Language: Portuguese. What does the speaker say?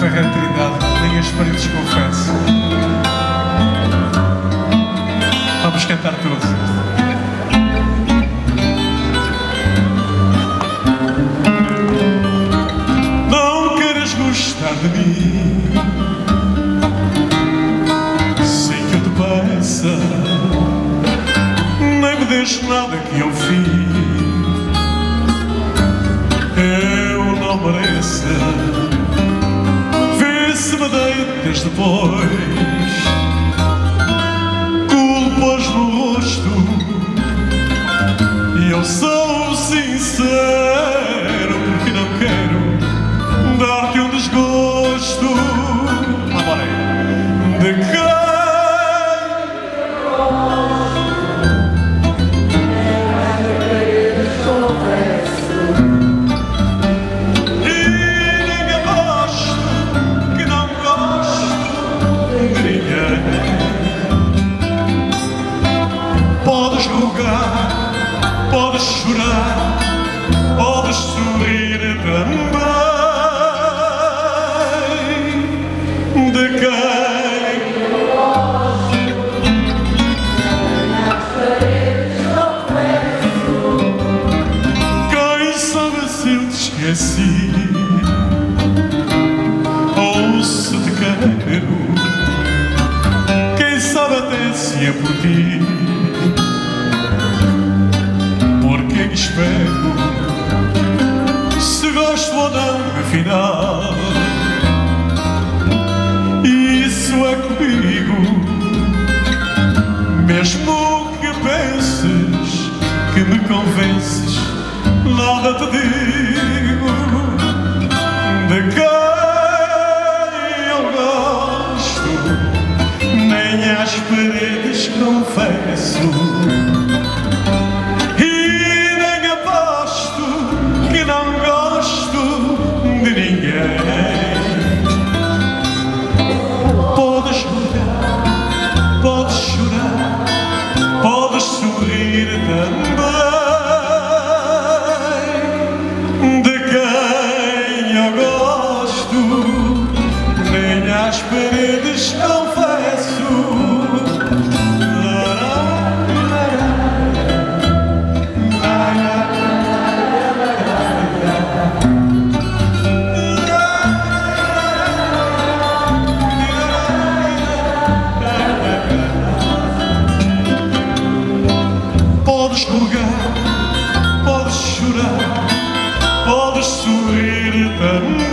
Ferreira Trindade, nem as paredes confessam. Vamos cantar todos. Não queres gostar de mim, sem que eu te peça, nem me deixes nada que eu fiz. Eu não mereço. Vê se me deitas depois culpas no rosto, e eu sou sincero, porque não quero dar-te um desgosto. De quem podes rogar, podes chorar, podes sorrir também. De quem quem sabe se eu te esqueci ou se te quero, quem sabe até se é por ti. Espero se gosto ou não, afinal, isso é comigo. Mesmo que penses que me convences, nada te digo. De quem eu gosto, nem às paredes confesso. Não gosto de ninguém. Podes rogar, podes chorar, podes sorrir também. De quem eu gosto, nem às paredes confesso. Podes rogar, podes chorar, podes sorrir também.